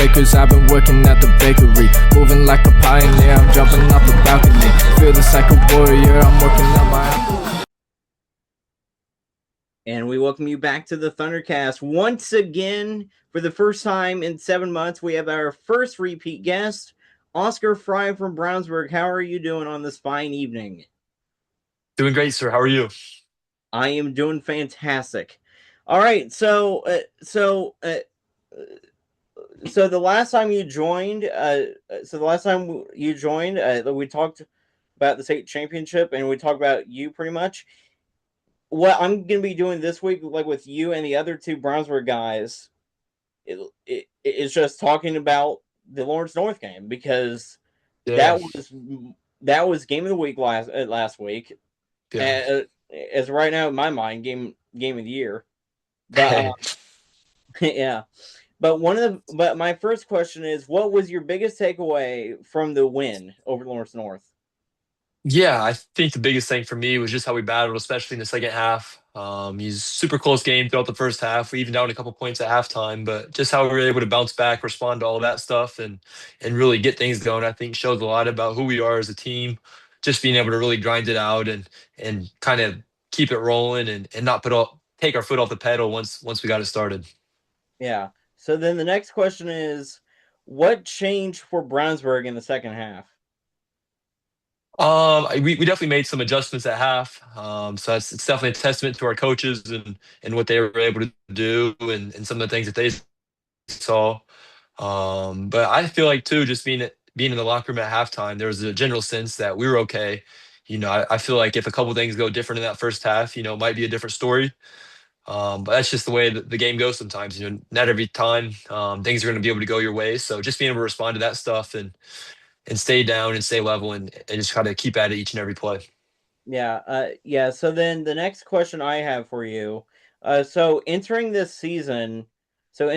Quakers, I've been working at the bakery. Moving like a pioneer, I'm jumping off the balcony. Feel this like a warrior, I'm working on my... And we welcome you back to the Thundercast. Once again, for the first time in 7 months, we have our first repeat guest, Oscar Frye from Brownsburg. How are you doing on this fine evening? Doing great, sir. How are you? I am doing fantastic. All right, so the last time you joined, we talked about the state championship, and we talked about you pretty much. What I'm gonna be doing this week, like with you and the other two Brownsburg guys, it's just talking about the Lawrence North game because Yeah, that was that was game of the week last week. yeah. Uh, as right now in my mind, game of the year. But yeah. But my first question is, what was your biggest takeaway from the win over Lawrence North? Yeah, I think the biggest thing for me was just how we battled, especially in the second half. He's super close game throughout the first half. We even down a couple points at halftime, but just how we were able to bounce back, respond to all that stuff, and really get things going, I think shows a lot about who we are as a team. Just being able to really grind it out and kind of keep it rolling and not take our foot off the pedal once we got it started. Yeah. So then the next question is, what changed for Brownsburg in the second half? We definitely made some adjustments at half. So it's definitely a testament to our coaches and what they were able to do and some of the things that they saw. But I feel like too, just being in the locker room at halftime, there was a general sense that we were okay. I feel like if a couple things go different in that first half, it might be a different story. But that's just the way the game goes sometimes. Not every time things are going to be able to go your way. So just being able to respond to that stuff and stay down and stay level and just try to keep at it each and every play. Yeah. So then the next question I have for you, entering this season, uh,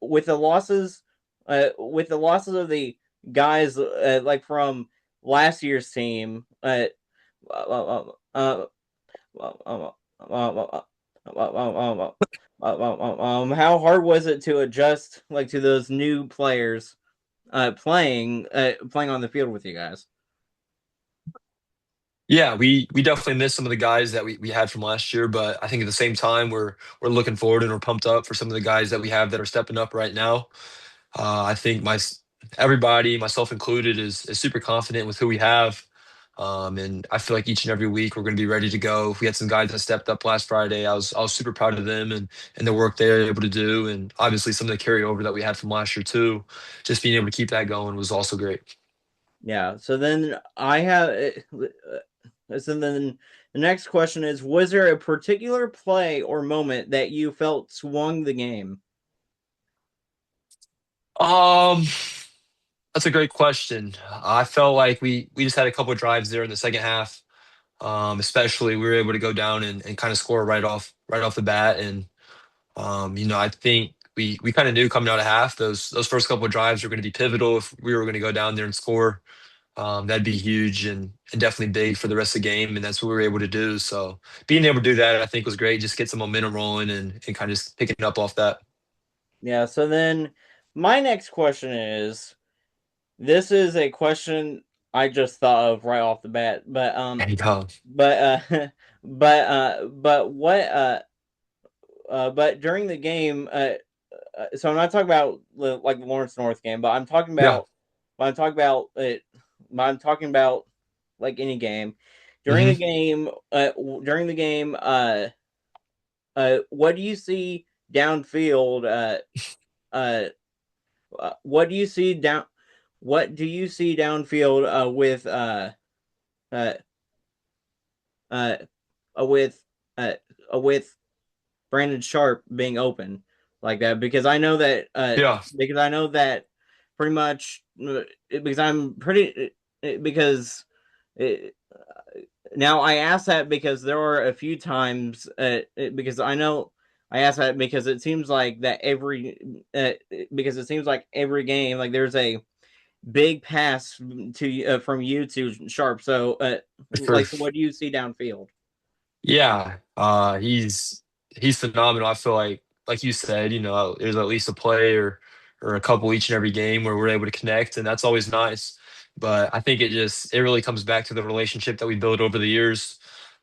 with the losses of the guys like from last year's team, uh, uh, how hard was it to adjust like to those new players playing on the field with you guys? Yeah, we definitely missed some of the guys that we had from last year, but I think at the same time we're looking forward and we're pumped up for some of the guys that we have that are stepping up right now. I think everybody, myself included, is super confident with who we have. And I feel like each and every week we're going to be ready to go. We had some guys that stepped up last Friday. I was super proud of them and the work they were able to do, and obviously some of the carryover that we had from last year too. Just being able to keep that going was also great. Yeah. So then the next question is: was there a particular play or moment that you felt swung the game? Um, that's a great question. I felt like we just had a couple of drives there in the second half. Especially we were able to go down and kind of score right off the bat. And I think we kind of knew coming out of half those first couple of drives were going to be pivotal if we were going to go down there and score. That'd be huge and definitely big for the rest of the game, and that's what we were able to do. So being able to do that, I think, was great. Just get some momentum rolling and kind of just picking up off that. Yeah. So then my next question is: this is a question I just thought of right off the bat, There you go. but but during the game, so I'm not talking about like the Lawrence North game, but Yeah. I'm talking about it, I'm talking about like any game. During Hmm. the game, during the game, what do you see downfield? Uh, what do you see down? What do you see downfield uh, uh, with uh, with Brandon Sharp being open like that? Yeah. Because I know that pretty much because I'm pretty because it, now I ask that because there are a few times because I know I ask that because it seems like that because it seems like every game like there's a big pass to from you to Sharp. So For like so what do you see downfield? Yeah, he's phenomenal. I feel like you said, there's at least a play or a couple each and every game where we're able to connect, and that's always nice. But I think it really comes back to the relationship that we built over the years.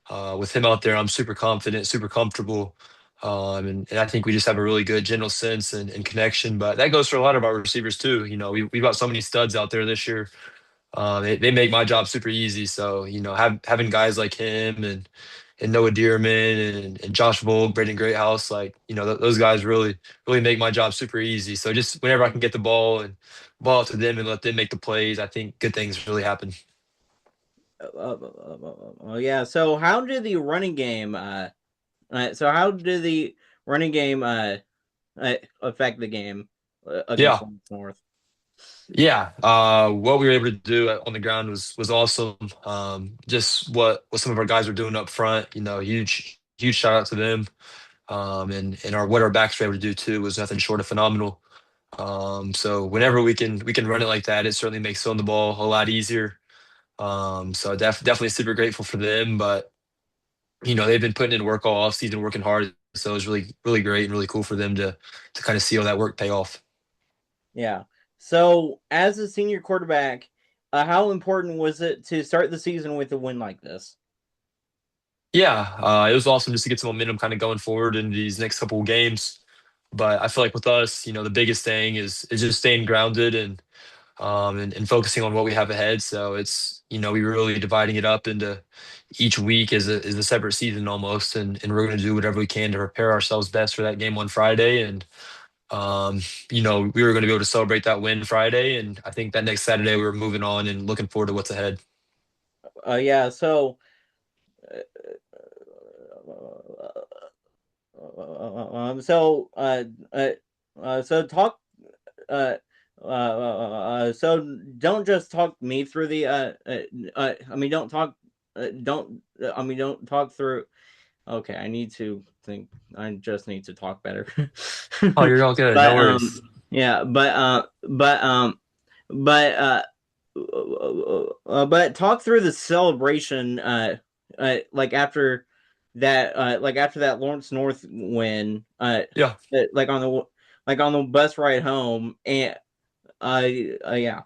With him out there, I'm super confident, super comfortable. And I think we just have a really good general sense and connection. But that goes for a lot of our receivers too. We've got so many studs out there this year. They make my job super easy. So, having guys like him and Noah Dearman and Josh Vogue, Braden Greathouse, like, those guys really, really make my job super easy. So just whenever I can get the ball to them and let them make the plays, I think good things really happen. Yeah. So how did the running game? So how did the running game affect the game against Yeah. Lawrence North? Yeah, what we were able to do on the ground was awesome. Just what some of our guys were doing up front, huge shout out to them. And our what our backs were able to do too was nothing short of phenomenal. So whenever we can run it like that, it certainly makes throwing the ball a lot easier. So definitely super grateful for them. But they've been putting in work all off season, working hard. So it was really really great and really cool for them to kind of see all that work pay off. Yeah. So as a senior quarterback, how important was it to start the season with a win like this? Yeah, it was awesome just to get some momentum kind of going forward in these next couple of games. But I feel like with us, the biggest thing is just staying grounded and focusing on what we have ahead. So it's we were really dividing it up into each week as a separate season almost, and we're going to do whatever we can to prepare ourselves best for that game on Friday. And um, we were going to be able to celebrate that win Friday, and I think that next Saturday we were moving on and looking forward to what's ahead. Yeah. So. So talk so don't just talk me through the I mean don't talk don't I mean don't talk through. Okay, I need to think. I just need to talk better. Oh, you're all good. No but worries. yeah, but but talk through the celebration like after that Lawrence North win Yeah. like on the bus ride home and yeah.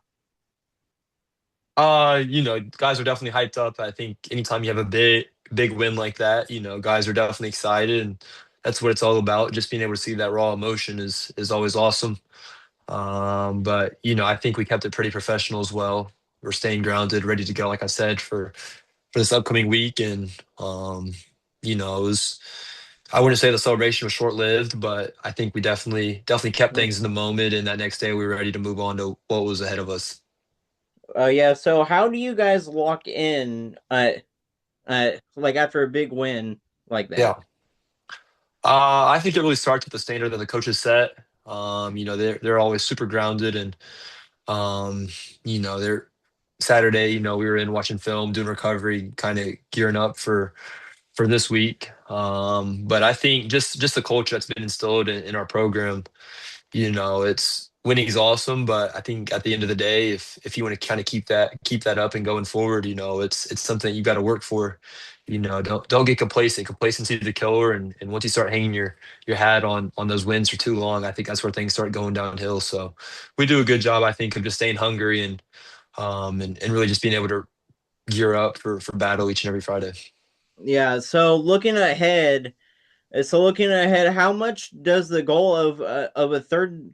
Guys are definitely hyped up. I think anytime you have a big win like that, guys are definitely excited, and that's what it's all about. Just being able to see that raw emotion is always awesome. But I think we kept it pretty professional as well. We're staying grounded, ready to go, like I said, for this upcoming week. And it was I wouldn't say the celebration was short lived, but I think we definitely kept things in the moment. And that next day, we were ready to move on to what was ahead of us. Yeah, so how do you guys lock in like after a big win like that? Yeah. I think it really starts with the standard that the coaches set. They're always super grounded, and um, they're Saturday. We were in watching film, doing recovery, kind of gearing up for this week. But I think just the culture that's been instilled in our program. It's winning is awesome, but I think at the end of the day, if you want to kind of keep that up and going forward, it's something you got to work for. Don't get complacent. Complacency is the killer, and once you start hanging your hat on those wins for too long, I think that's where things start going downhill. So we do a good job, I think, of just staying hungry and really just being able to gear up for battle each and every Friday. Yeah, so looking ahead, how much does the goal of a third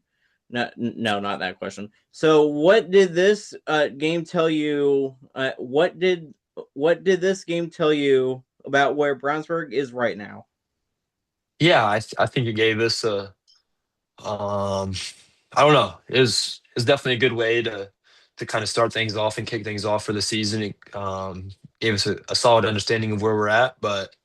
no, no, not that question. So what did this game tell you what did this game tell you about where Brownsburg is right now? Yeah, I think it gave us a Um, I don't know. It was definitely a good way to kind of start things off and kick things off for the season. It gave us a solid understanding of where we're at. But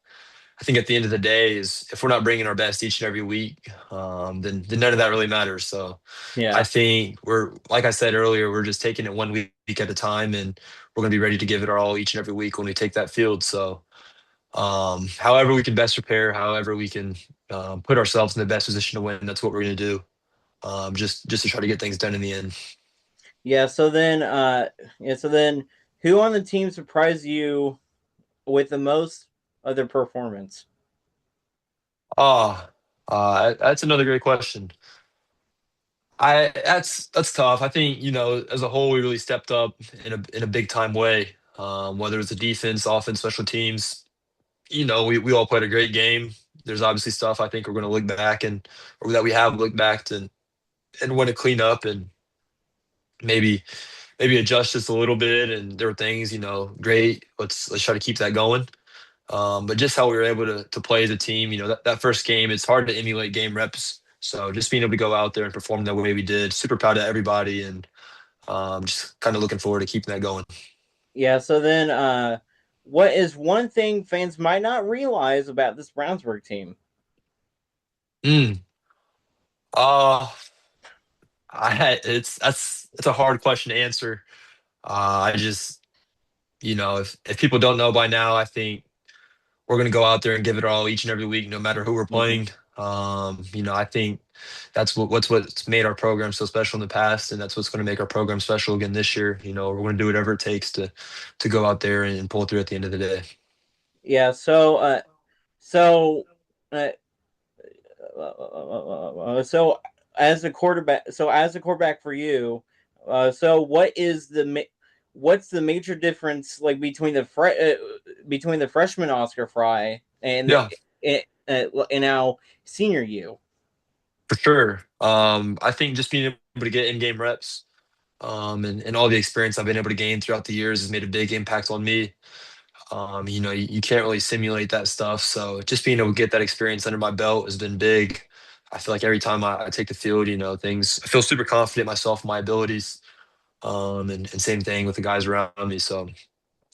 I think at the end of the day, is if we're not bringing our best each and every week, then none of that really matters. So I Yeah. think we're like I said earlier, we're just taking it one week at a time, and we're going to be ready to give it our all each and every week when we take that field. So however we can best prepare, however we can put ourselves in the best position to win, that's what we're going to do, just to try to get things done in the end. Yeah, so then who on the team surprised you with the most of their performance? Ah, That's another great question. That's tough. I think, as a whole, we really stepped up in a big time way. Whether it's the defense, offense, special teams, we all played a great game. There's obviously stuff I think we're going to look back or that we have looked back and want to clean up and maybe adjust just a little bit. And there were things, great. Let's try to keep that going. But just how we were able to play as a team, that first game, it's hard to emulate game reps. So just being able to go out there and perform the way we did, super proud of everybody, and just kind of looking forward to keeping that going. Yeah. So then, what is one thing fans might not realize about this Brownsburg team? Mm. Uh, it's a hard question to answer. I just, if people don't know by now, I think we're going to go out there and give it all each and every week, no matter who we're Mhm. playing. I think that's what's made our program so special in the past, and that's what's going to make our program special again this year. We're going to do whatever it takes to go out there and pull through at the end of the day. Yeah. So, uh, so as a quarterback for you, so what's the major difference like between between the freshman Oscar Frye and Yeah, and now senior you? for sure. I think just being able to get in-game reps, and all the experience I've been able to gain throughout the years has made a big impact on me. You can't really simulate that stuff. So just being able to get that experience under my belt has been big. I feel like every time I take the field, I feel super confident in myself, my abilities. And same thing with the guys around me. So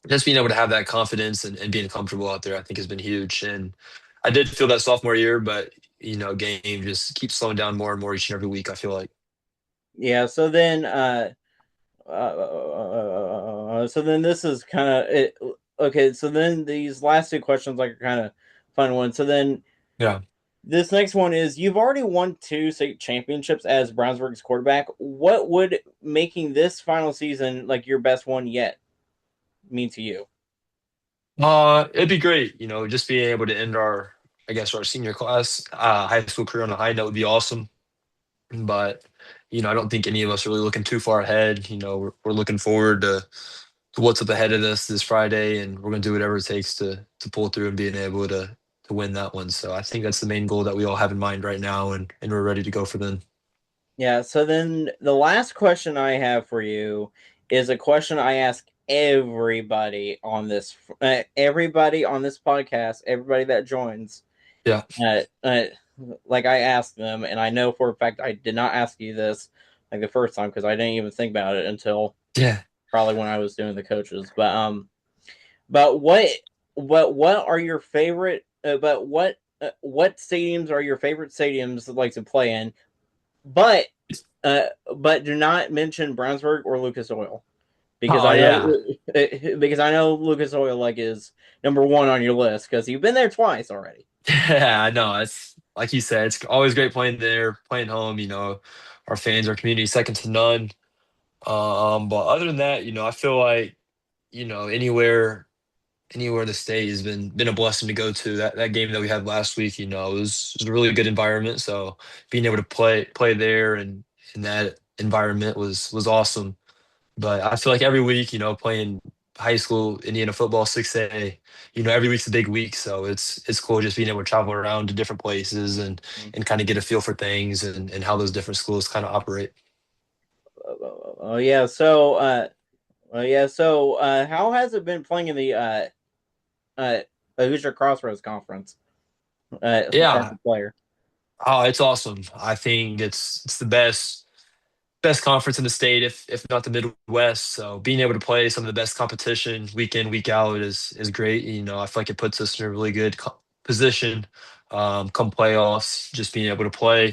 just being able to have that confidence and being comfortable out there, I think has been huge. And I did feel that sophomore year, but game just keeps slowing down more and more each and every week, I feel like. Yeah. So then this is kind of it. Okay. So then these last two questions like are kind of fun ones. So then Yeah. this next one is you've already won two state championships as Brownsburg's quarterback. What would making this final season like your best one yet mean to you? It'd be great, just being able to end our senior class, high school career on a high note would be awesome. But, I don't think any of us are really looking too far ahead. We're looking forward to what's up ahead of us this Friday, and we're going to do whatever it takes to pull through and being able to win that one. So I think that's the main goal that we all have in mind right now, and we're ready to go for them. Yeah, so then the last question I have for you is a question I ask everybody on this podcast, everybody that joins. Yeah. Uh, uh, like I asked them, and I know for a fact I did not ask you this like the first time because I didn't even think about it until Yeah. probably when I was doing the coaches. But what are your favorite? What stadiums are your favorite stadiums like to play in? But but do not mention Brownsburg or Lucas Oil because Oh I know yeah. because I know Lucas Oil like is number one on your list because you've been there twice already. Yeah, I know. It's like you said, it's always great playing there, playing home, our fans, our community, second to none. But other than that, I feel like, anywhere in the state has been a blessing to go to. That game that we had last week, it was a really good environment. So being able to play there and in that environment was awesome. But I feel like every week, playing high school Indiana football 6A, every week's a big week. So it's cool just being able to travel around to different places and kind of get a feel for things and how those different schools kind of operate. Oh yeah, so how has it been playing in the uh Hoosier Crossroads Conference as Yeah. a player? Oh, it's awesome. I think it's the best conference in the state, if not the Midwest. So being able to play some of the best competition week in, week out is great. I feel like it puts us in a really good position come playoffs. Just being able to play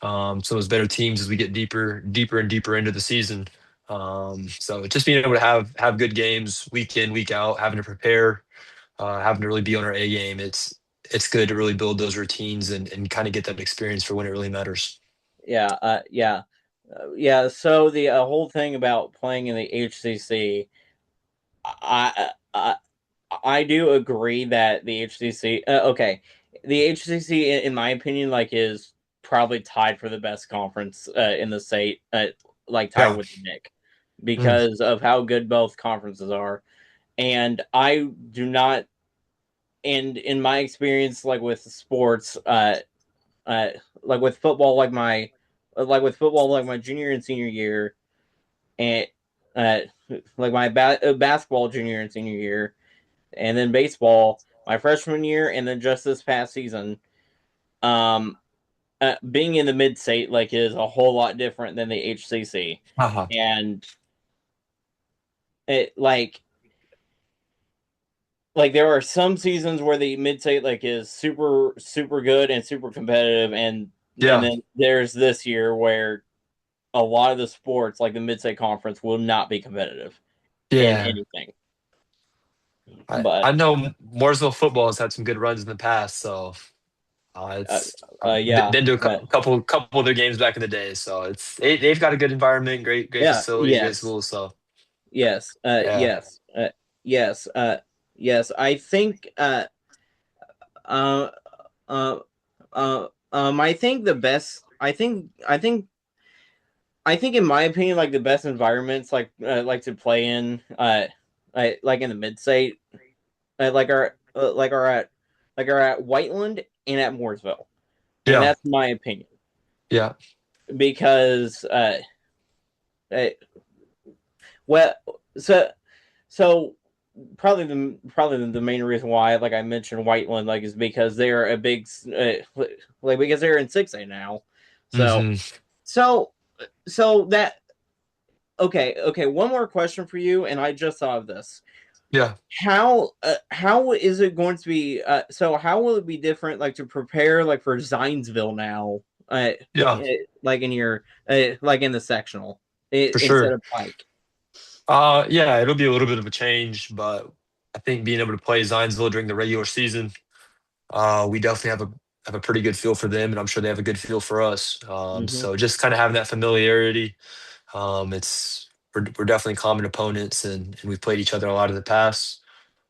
some of those better teams as we get deeper and deeper into the season. So just being able to have good games week in, week out, having to prepare, having to really be on our A game. It's good to really build those routines and kind of get that experience for when it really matters. Yeah. So the whole thing about playing in the HCC, I I do agree that the HCC. Okay, the HCC, in my opinion, like is probably tied for the best conference in the state, like tied Yeah. with the Nick, because of how good both conferences are. And I do not, and in my experience, like with sports, uh, like with football, like my junior and senior year, and uh, like my basketball junior and senior year, and then baseball my freshman year, and then just this past season. Um, being in the mid state like is a whole lot different than the HCC, Uh-huh. and it like there are some seasons where the mid state like is super good and super competitive, and Yeah. then there's this year where a lot of the sports like the mid state conference will not be competitive in Yeah. anything. I But know Mooresville football has had some good runs in the past, so uh, it's yeah, been to a but couple of their games back in the day. So they've got a good environment, great yeah, facilities, great yes, schools. So yes, yeah, yes, yes, yes. I think uh, uh, I think the best. I think, in my opinion, like the best environments, like to play in, like in the mid state, like are at Whiteland and at Mooresville, and yeah, that's my opinion yeah, because, uh well, so so probably the main reason why, like I mentioned Whiteland, like is because they're a big, like because they're in 6A now, so hmm so so that okay, one more question for you, and I just thought of this. yeah, How is it going to be, so how will it be different, like to prepare like for Zionsville now, yeah, like in your, like in the sectional, for instead sure. of Pike? Yeah, it'll be a little bit of a change, but I think being able to play Zionsville during the regular season, we definitely have a pretty good feel for them, and I'm sure they have a good feel for us. Hmm. So just kind of having that familiarity. It's we're definitely common opponents, and we've played each other a lot in the past.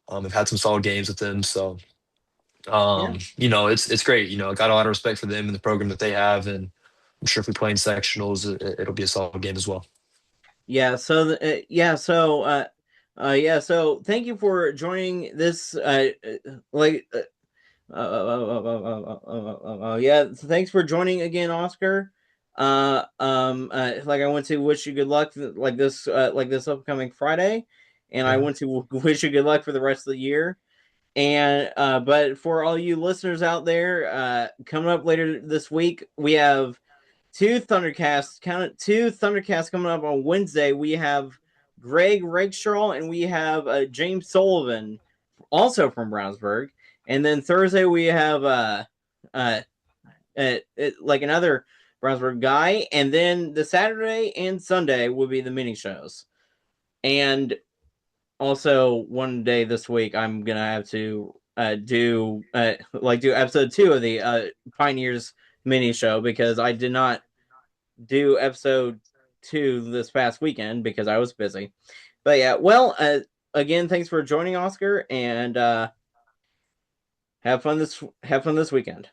We've had some solid games with them, so Yeah. it's great. I got a lot of respect for them and the program that they have, and I'm sure if we play in sectionals, it'll be a solid game as well. Yeah. So thank you for joining this. Like. Yeah. Thanks for joining again, Oscar. Like I want to wish you good luck, like this upcoming Friday, and I Yeah. want to wish you good luck for the rest of the year. And but for all you listeners out there, coming up later this week, we have two Thundercasts coming up on Wednesday. We have Greg Rakestraw and we have James Sullivan, also from Brownsburg. And then Thursday we have uh, like another Brownsburg guy. And then the Saturday and Sunday will be the mini shows. And also one day this week I'm gonna have to do episode 2 of the Pioneers mini show, because I did not do episode 2 this past weekend because I was busy. But yeah, well, again, thanks for joining, Oscar, and have fun this weekend.